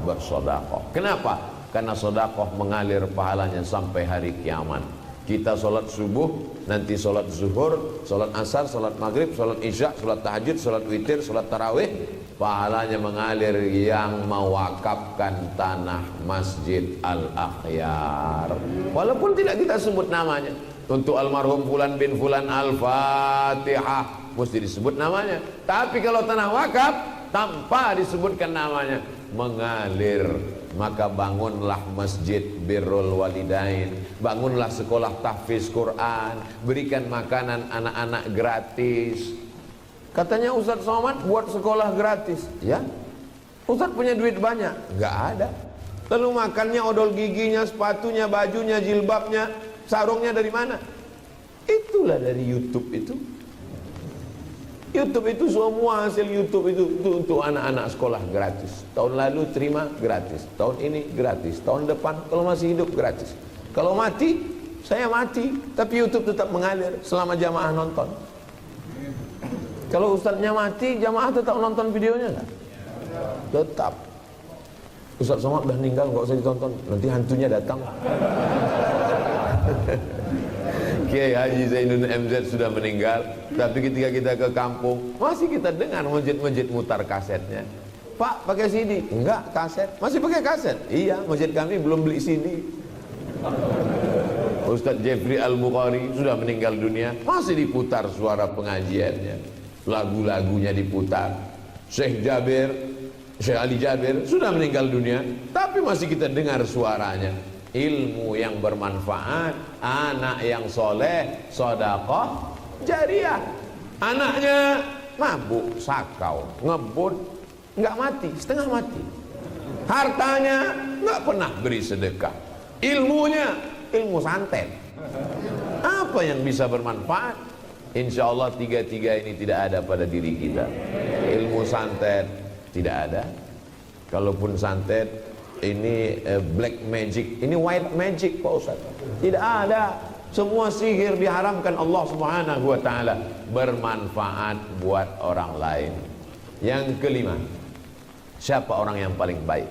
bersedekah. Kenapa? Karena sedekah mengalir pahalanya sampai hari kiamat. Kita sholat subuh, nanti sholat zuhur, sholat asar, sholat maghrib, sholat isya, sholat tahajud, sholat witir, sholat tarawih, pahalanya mengalir yang mewakafkan tanah Masjid Al-Akhyar. Walaupun tidak kita sebut namanya. Untuk almarhum Fulan bin Fulan Al-Fatihah mesti disebut namanya. Tapi kalau tanah wakaf tanpa disebutkan namanya mengalir. Maka bangunlah masjid birrul walidain, bangunlah sekolah tahfiz Quran, berikan makanan anak-anak gratis. Katanya Ustaz Somad buat sekolah gratis. Ya, Ustaz punya duit banyak? Enggak ada. Lalu makannya, odol giginya, sepatunya, bajunya, jilbabnya, sarungnya dari mana? Itulah dari YouTube itu. YouTube itu semua hasil YouTube itu untuk anak-anak sekolah gratis. Tahun lalu terima gratis, tahun ini gratis, tahun depan kalau masih hidup gratis. Kalau mati, saya mati, tapi YouTube tetap mengalir selama jamaah nonton. Kalau ustadznya mati, jamaah tetap nonton videonya enggak? Tetap. Ustaz Somad udah meninggal, nggak usah ditonton, nanti hantunya datang. Kiai Haji Zainun MZ sudah meninggal, tapi ketika kita ke kampung masih kita dengar masjid-masjid mutar kasetnya. Pak, pakai CD? Enggak, kaset. Masih pakai kaset? Iya, masjid kami belum beli CD. Ustadz Jeffrey Al-Bukhari sudah meninggal dunia, masih diputar suara pengajiannya, lagu-lagunya diputar. Syekh Ali Jabir sudah meninggal dunia, tapi masih kita dengar suaranya. Ilmu yang bermanfaat, anak yang soleh, sedekah jariah. Anaknya mabuk, sakau, ngebut, nggak mati, setengah mati. Hartanya nggak pernah beri sedekah. Ilmunya ilmu santet. Apa yang bisa bermanfaat? Insya Allah 3-3 ini tidak ada pada diri kita. Ilmu santet tidak ada. Kalaupun santet ini black magic, ini white magic Pak Ustaz. Tidak ada. Semua sihir diharamkan Allah Subhanahu wa taala, bermanfaat buat orang lain. Yang kelima, siapa orang yang paling baik?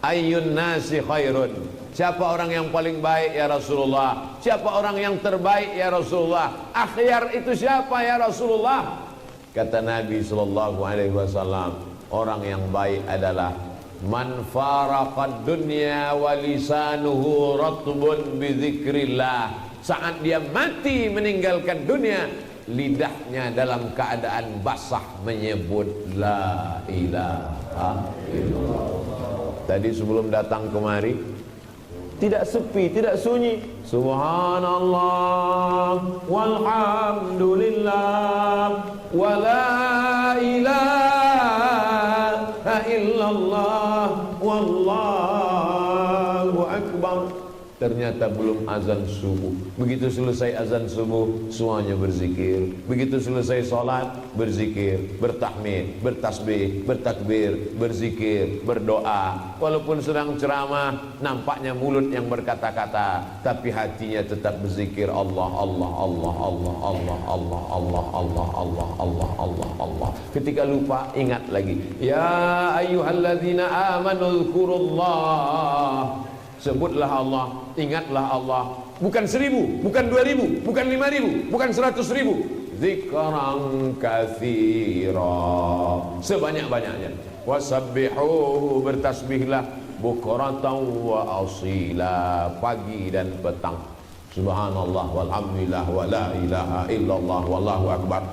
Ayyun nasi khairun. Siapa orang yang paling baik ya Rasulullah? Siapa orang yang terbaik ya Rasulullah? Akhyar itu siapa ya Rasulullah? Kata Nabi sallallahu alaihi wasallam, orang yang baik adalah man faraqad dunya wa lisanuhu ratbun bi dzikrillah. Saat dia mati meninggalkan dunia, lidahnya dalam keadaan basah menyebut la ilaha illallah. Tadi sebelum datang kemari tidak sepi, tidak sunyi. Subhanallah walhamdulillah wa la ilaha illallah wallahu akbar. Ternyata belum azan subuh. Begitu selesai azan subuh, semuanya berzikir. Begitu selesai sholat, berzikir, bertahmid, bertasbih, bertakbir, berzikir, berdoa. Walaupun sedang ceramah, nampaknya mulut yang berkata-kata, tapi hatinya tetap berzikir Allah, Allah, Allah, Allah, Allah, Allah, Allah, Allah, Allah, Allah, Allah, Allah. Ketika lupa, ingat lagi. Ya ayyuhalladzina amanu dzkurullah. Sebutlah Allah, ingatlah Allah. Bukan 1000, bukan 2000, bukan 5000, bukan 100.000. Zikran katsira, sebanyak-banyaknya. Wasabbihuhu, bertasbihlah. Bukratan wa asila, pagi dan petang. Subhanallah walhamdulillah wa la ilaha illallah wallahu akbar.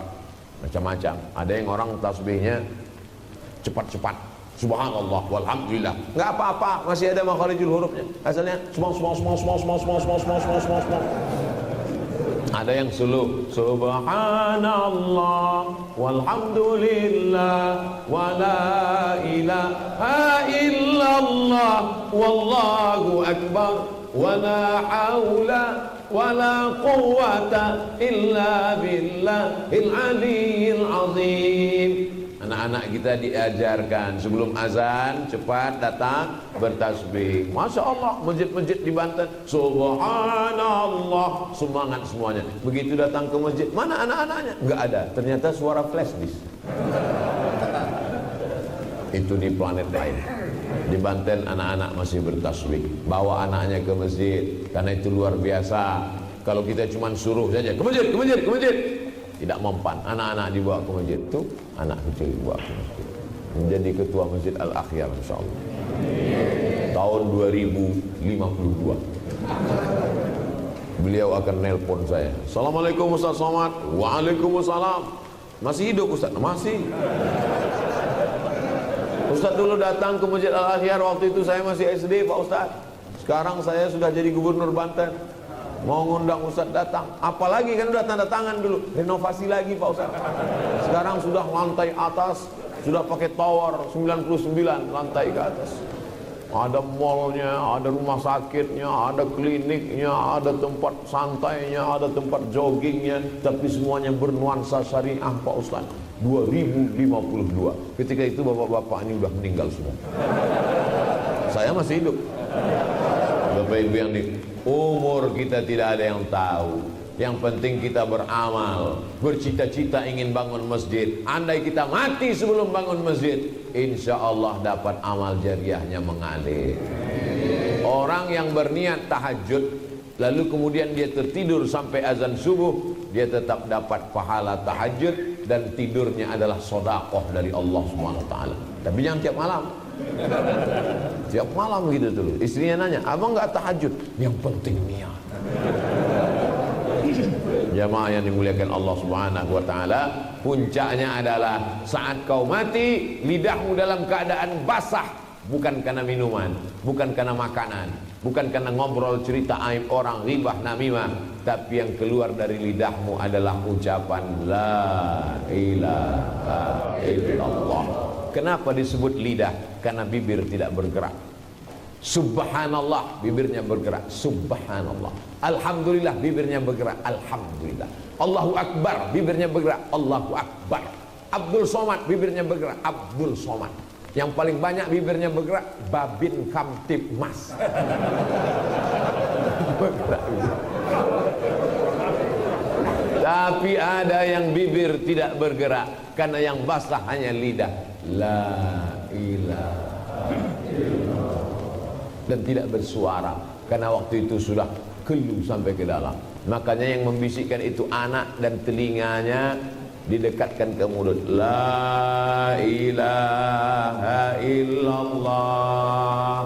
Macam-macam. Ada yang orang tasbihnya cepat-cepat. Subhanallah walhamdulillah, enggak apa-apa, masih ada makharijul hurufnya. Asalnya semong. Ada yang slow. Subhanallah walhamdulillah wa la ilaha illallah wallahu akbar wa la haula wa la quwwata illa billahil aliyyil azim. Anak-anak kita diajarkan sebelum azan cepat datang bertasbih. Masya Allah, masjid-masjid di Banten, subhanallah, semangat semuanya. Begitu datang ke masjid, mana anak-anaknya? Enggak ada, ternyata suara flash disk. Itu di planet lain. Di Banten anak-anak masih bertasbih. Bawa anaknya ke masjid, karena itu luar biasa. Kalau kita cuma suruh saja, ke masjid, ke masjid, ke masjid, tidak mempan. Anak-anak dibawa ke masjid. Tuh anak kecil dibawa ke masjid, menjadi ketua Masjid Al-Akhyar insyaallah tahun 2052. Beliau akan nelpon saya. Assalamualaikum Ustaz Somad. Waalaikumsalam. Masih hidup Ustaz? Masih. Ustaz dulu datang ke Masjid Al-Akhyar, waktu itu saya masih SD Pak Ustaz. Sekarang saya sudah jadi gubernur Banten. Mau ngundang Ustaz datang, apalagi kan udah tanda tangan dulu, renovasi lagi Pak Ustaz. Sekarang sudah lantai atas, sudah pakai tower 99 lantai ke atas. Ada mallnya, ada rumah sakitnya, ada kliniknya, ada tempat santainya, ada tempat joggingnya, tapi semuanya bernuansa syariah Pak Ustaz. 2052. Ketika itu bapak-bapak ini udah meninggal semua. Saya masih hidup. Bapak Ibu yang di umur kita tidak ada yang tahu. Yang penting kita beramal, bercita-cita ingin bangun masjid. Andai kita mati sebelum bangun masjid, insya Allah dapat amal jariahnya mengalir. Orang yang berniat tahajud lalu kemudian dia tertidur sampai azan subuh, dia tetap dapat pahala tahajud dan tidurnya adalah sedekah dari Allah Subhanahu wa taala. Tapi jangan tiap malam. Tiap malam gitu dulu. Istrinya nanya, "Abang enggak tahajud?" Yang penting niat. Jamaah yang dimuliakan Allah Subhanahu wa taala, puncaknya adalah saat kau mati, lidahmu dalam keadaan basah, bukan karena minuman, bukan karena makanan, bukan karena ngobrol cerita aib orang, ghibah namimah, tapi yang keluar dari lidahmu adalah ucapan la ilaha illallah. Kenapa disebut lidah? Karena bibir tidak bergerak. Subhanallah, bibirnya bergerak. Subhanallah. Alhamdulillah, bibirnya bergerak. Alhamdulillah. Allahu Akbar, bibirnya bergerak. Allahu Akbar. Abdul Somad, bibirnya bergerak. Abdul Somad. Yang paling banyak bibirnya bergerak, Babin Kamtibmas. Tapi ada yang bibir tidak bergerak, karena yang basah hanya lidah. La ilaha illallah. Dan tidak bersuara, karena waktu itu sudah kelu sampai ke dalam. Makanya yang membisikkan itu anak dan telinganya didekatkan ke mulut. La ilaha illallah.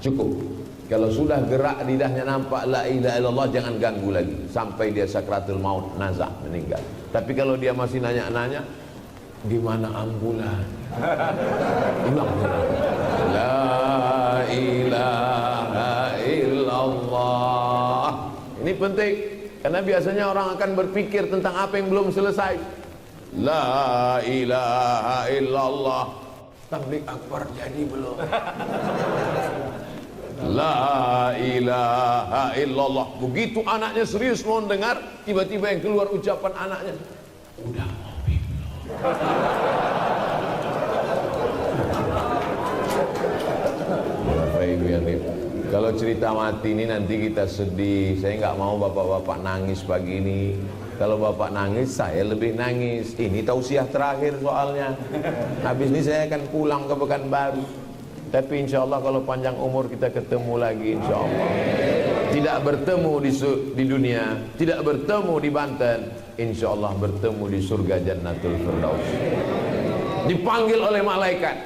Cukup. Kalau sudah gerak lidahnya nampak la ilaha illallah, jangan ganggu lagi sampai dia sakratul maut, nazak, meninggal. Tapi kalau dia masih nanya-nanya, di mana ambulan? Ulang. La ilaha illallah. Ini penting, karena biasanya orang akan berpikir tentang apa yang belum selesai. La ilaha illallah. Tabligh akbar jadi belum? La ilaha illallah. Begitu anaknya serius mau dengar, tiba-tiba yang keluar ucapan anaknya, udah mau belum? Kalau cerita mati ini nanti kita sedih. Saya nggak mau bapak-bapak nangis pagi ini. Kalau bapak nangis, saya lebih nangis. Ini tausiah terakhir soalnya. Habis ini saya akan pulang ke Pekanbaru. Tapi insya Allah kalau panjang umur kita ketemu lagi, insya Allah. Tidak bertemu di dunia, tidak bertemu di Banten, insya Allah bertemu di surga Jannatul Firdaus. Dipanggil oleh malaikat.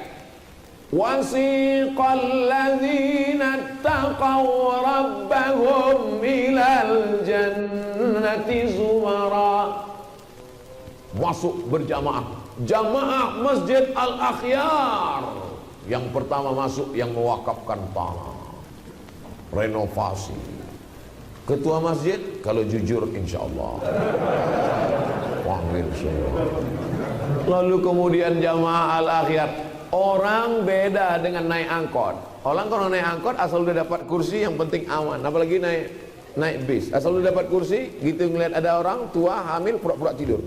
Wasiqal ladzina taqaw rabbahum ilal jannati zumara. Masuk berjamaah, jamaah Masjid Al-Akhyar. Yang pertama masuk yang mewakafkan tanah, renovasi. Ketua masjid kalau jujur insya Allah panggil semua. Lalu kemudian jamaah Al-Akhyar. Orang beda dengan naik angkot. Orang kalau naik angkot asal udah dapat kursi yang penting aman. Apalagi naik bis, asal udah dapat kursi gitu ngeliat ada orang tua hamil pura-pura tidur.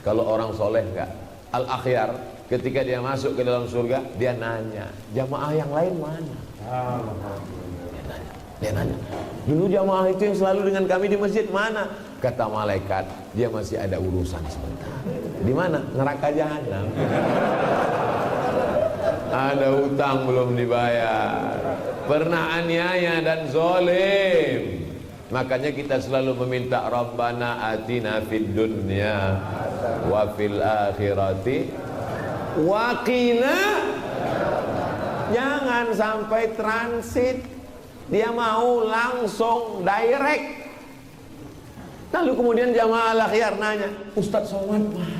Kalau orang soleh enggak. Al-Akhyar ketika dia masuk ke dalam surga, dia nanya, jamaah yang lain mana? Dia nanya, dulu jamaah itu yang selalu dengan kami di masjid mana? Kata malaikat, dia masih ada urusan sebentar. Di mana? Neraka jahanam. Ada hutang belum dibayar, pernah aniaya dan zalim. Makanya kita selalu meminta Rabbana atina fid dunya wa fil akhirati wa qina. Jangan sampai transit. Dia mau langsung direct. Lalu kemudian jamaah Al-Akhyar nanya, Ustadz Somad mana?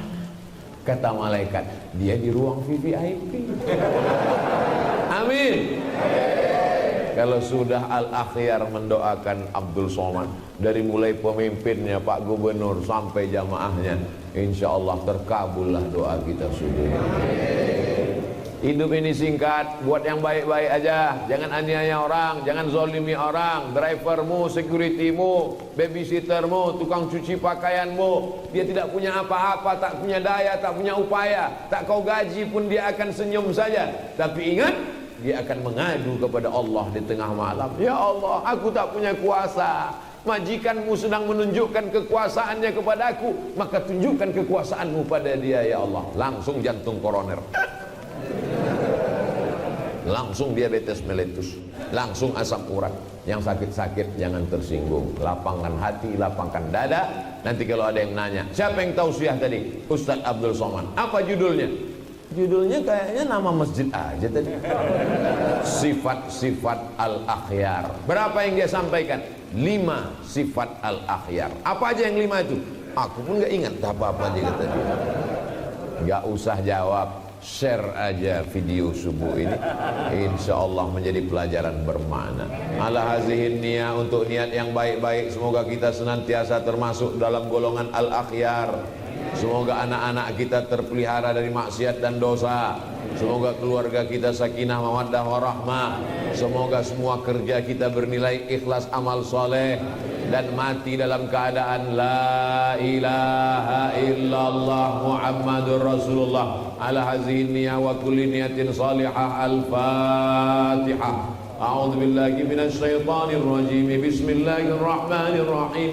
Kata malaikat, dia di ruang VVIP. Amin. Kalau sudah Al-Akhyar mendoakan Abdul Somad, dari mulai pemimpinnya Pak Gubernur sampai jamaahnya, insya Allah terkabullah doa kita sudah. Hidup ini singkat, buat yang baik-baik aja. Jangan aniaya orang, jangan zolimi orang. Drivermu, securitymu, babysittermu, tukang cuci pakaianmu, dia tidak punya apa-apa, tak punya daya, tak punya upaya, tak kau gaji pun dia akan senyum saja. Tapi ingat, dia akan mengadu kepada Allah di tengah malam. Ya Allah, aku tak punya kuasa. Majikanmu sedang menunjukkan kekuasaannya kepadaku, maka tunjukkan kekuasaanmu pada dia ya Allah. Langsung jantung koroner, langsung diabetes meletus, langsung asam urat. Yang sakit-sakit jangan tersinggung, lapangkan hati, lapangkan dada. Nanti kalau ada yang nanya, siapa yang tausiah tadi? Ustadz Abdul Somad. Apa judulnya? Judulnya kayaknya nama masjid aja tadi. Sifat-sifat Al-Akhyar. Berapa yang dia sampaikan? 5 sifat Al-Akhyar. Apa aja yang 5 itu? Aku pun gak ingat apa-apa dia kata dia. Gak usah jawab, share aja video subuh ini, insya Allah menjadi pelajaran bermakna. Ala hazihin niyah, untuk niat yang baik-baik, semoga kita senantiasa termasuk dalam golongan Al-Akhyar. Semoga anak-anak kita terpelihara dari maksiat dan dosa. Semoga keluarga kita sakinah mawaddah warahmah. Semoga semua kerja kita bernilai ikhlas amal soleh, dan mati dalam keadaan la ilaha illallah Muhammadur Rasulullah. Ala hazihin niyah wa kulli niyatin salihah. Al-Fatihah. A'udzu billahi minasy syaithanir rajim. Bismillahirrahmanirrahim.